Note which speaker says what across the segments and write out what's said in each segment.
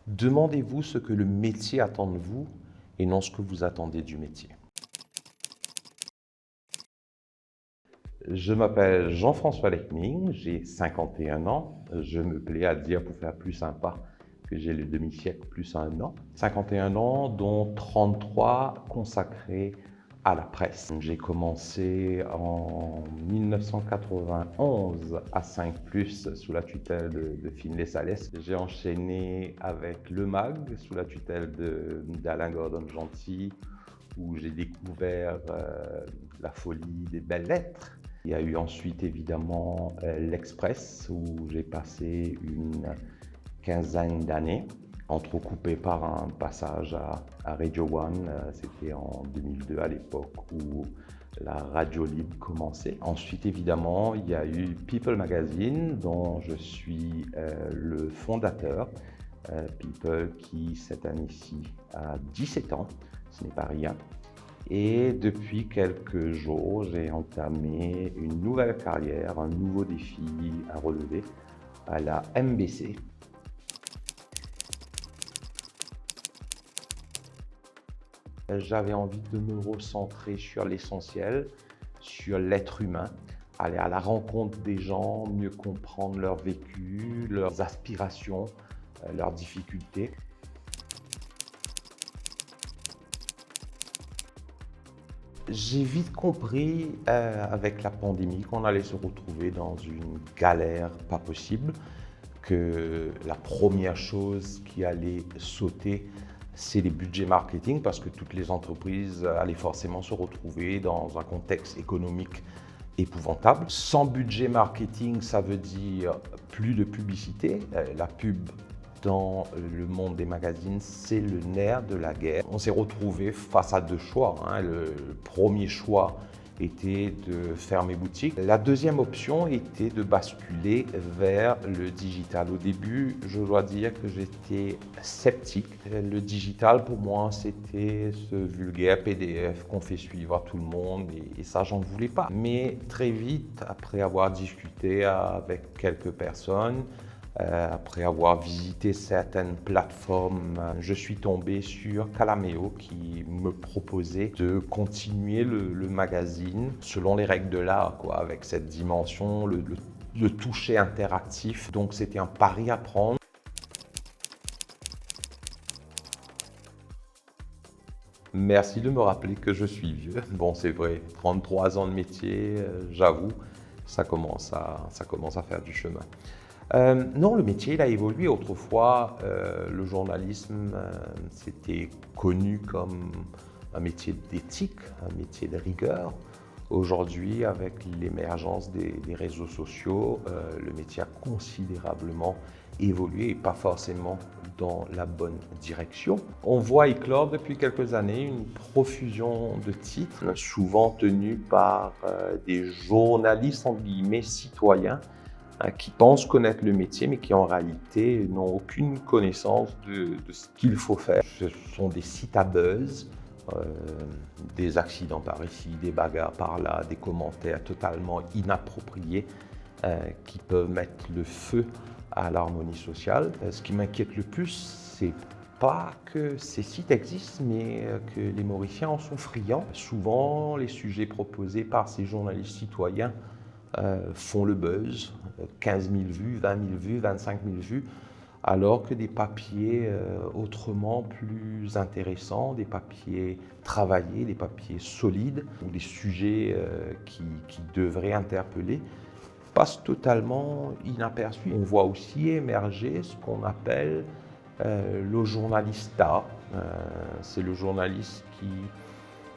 Speaker 1: Demandez-vous ce que le métier attend de vous et non ce que vous attendez du métier. Je m'appelle Jean-François Lechning, j'ai 51 ans. Je me plais à dire, pour faire plus sympa, que j'ai le demi-siècle plus un an. 51 ans, dont 33 consacrés à la presse. J'ai commencé en 1991 à 5+, sous la tutelle de Finlay Salès. J'ai enchaîné avec Le Mag, sous la tutelle d'Alain Gordon-Gentil, où j'ai découvert la folie des belles lettres. Il y a eu ensuite évidemment l'Express, où j'ai passé une quinzaine d'années, entrecoupé par un passage à Radio One. C'était en 2002 à l'époque où la radio libre commençait. Ensuite évidemment il y a eu People Magazine, dont je suis le fondateur. People qui cette année-ci a 17 ans, ce n'est pas rien. Et depuis quelques jours, j'ai entamé une nouvelle carrière, un nouveau défi à relever à la MBC. J'avais envie de me recentrer sur l'essentiel, sur l'être humain, aller à la rencontre des gens, mieux comprendre leur vécu, leurs aspirations, leurs difficultés. J'ai vite compris avec la pandémie qu'on allait se retrouver dans une galère pas possible, que la première chose qui allait sauter, c'est les budgets marketing, parce que toutes les entreprises allaient forcément se retrouver dans un contexte économique épouvantable. Sans budget marketing, ça veut dire plus de publicité. La pub dans le monde des magazines, c'est le nerf de la guerre. On s'est retrouvé face à deux choix. Le premier choix était de fermer boutique. La deuxième option était de basculer vers le digital. Au début, je dois dire que j'étais sceptique. Le digital, pour moi, c'était ce vulgaire PDF qu'on fait suivre à tout le monde et ça, j'en voulais pas. Mais très vite, après avoir discuté avec quelques personnes, après avoir visité certaines plateformes, je suis tombé sur Calameo qui me proposait de continuer le magazine selon les règles de l'art, avec cette dimension, le toucher interactif. Donc c'était un pari à prendre. Merci de me rappeler que je suis vieux. Bon, c'est vrai, 33 ans de métier, j'avoue, ça commence à faire du chemin. Non, le métier il a évolué. Autrefois, le journalisme, c'était connu comme un métier d'éthique, un métier de rigueur. Aujourd'hui, avec l'émergence des réseaux sociaux, le métier a considérablement évolué et pas forcément dans la bonne direction. On voit éclore depuis quelques années une profusion de titres, souvent tenus par des journalistes entre guillemets citoyens, qui pensent connaître le métier, mais qui en réalité n'ont aucune connaissance de ce qu'il faut faire. Ce sont des sites à buzz, des accidents par ici, des bagarres par là, des commentaires totalement inappropriés qui peuvent mettre le feu à l'harmonie sociale. Ce qui m'inquiète le plus, c'est pas que ces sites existent, mais que les Mauriciens en sont friands. Souvent, les sujets proposés par ces journalistes citoyens font le buzz, 15 000 vues, 20 000 vues, 25 000 vues, alors que des papiers autrement plus intéressants, des papiers travaillés, des papiers solides, ou des sujets qui devraient interpeller, passent totalement inaperçus. On voit aussi émerger ce qu'on appelle le journalista. C'est le journaliste qui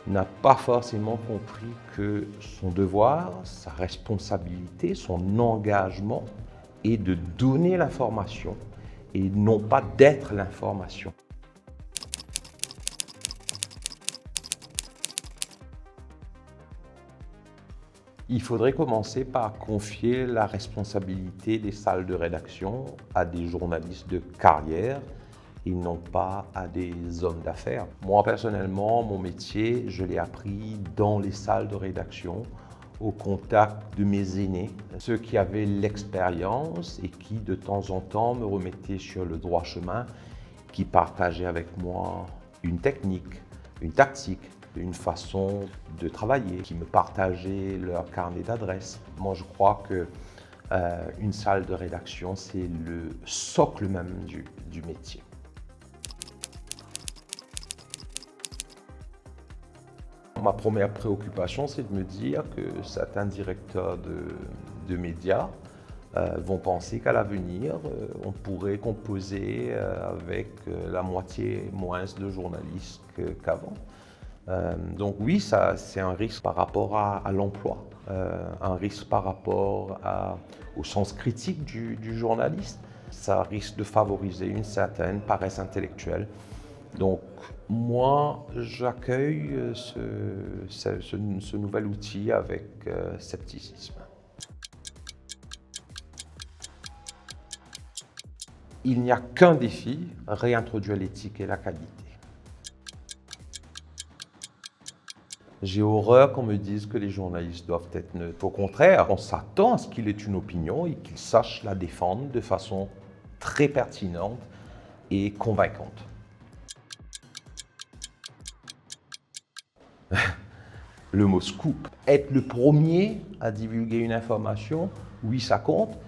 Speaker 1: n'a pas forcément compris que son devoir, sa responsabilité, son engagement est de donner l'information et non pas d'être l'information. Il faudrait commencer par confier la responsabilité des salles de rédaction à des journalistes de carrière et non pas à des hommes d'affaires. Moi, personnellement, mon métier, je l'ai appris dans les salles de rédaction, au contact de mes aînés, ceux qui avaient l'expérience et qui, de temps en temps, me remettaient sur le droit chemin qui partageaient avec moi une technique, une tactique, une façon de travailler, qui me partageaient leur carnet d'adresses. Moi, je crois que une salle de rédaction, c'est le socle même du métier. Ma première préoccupation, c'est de me dire que certains directeurs de médias vont penser qu'à l'avenir, on pourrait composer avec la moitié moins de journalistes qu'avant. Donc oui, ça, c'est un risque par rapport à l'emploi, un risque par rapport au sens critique du journaliste. Ça risque de favoriser une certaine paresse intellectuelle. Donc moi, j'accueille ce nouvel outil avec scepticisme. Il n'y a qu'un défi, réintroduire l'éthique et la qualité. J'ai horreur qu'on me dise que les journalistes doivent être neutres. Au contraire, on s'attend à ce qu'il ait une opinion et qu'il sache la défendre de façon très pertinente et convaincante. Le mot scoop. Être le premier à divulguer une information, oui, ça compte,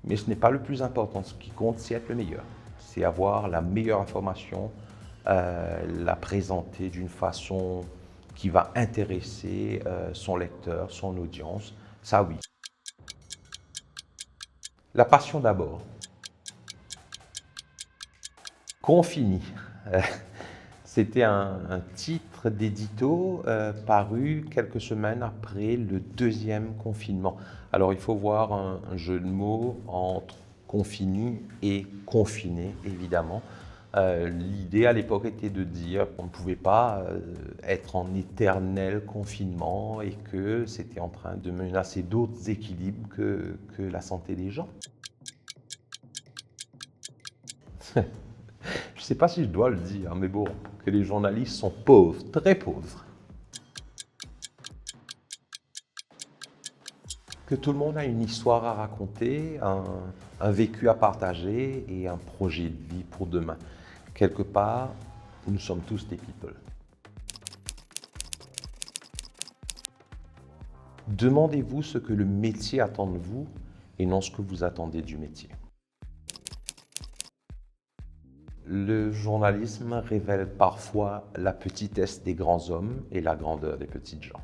Speaker 1: mais ce n'est pas le plus important. Ce qui compte, c'est être le meilleur. C'est avoir la meilleure information, la présenter d'une façon qui va intéresser son lecteur, son audience. Ça, oui. La passion d'abord. Confini. C'était un titre d'édito paru quelques semaines après le deuxième confinement. Alors il faut voir un jeu de mots entre confini et confiné, évidemment. L'idée à l'époque était de dire qu'on ne pouvait pas être en éternel confinement et que c'était en train de menacer d'autres équilibres que la santé des gens. Je ne sais pas si je dois le dire, mais bon, que les journalistes sont pauvres, très pauvres. Que tout le monde a une histoire à raconter, un vécu à partager et un projet de vie pour demain. Quelque part, nous sommes tous des people. Demandez-vous ce que le métier attend de vous et non ce que vous attendez du métier. Le journalisme révèle parfois la petitesse des grands hommes et la grandeur des petites gens.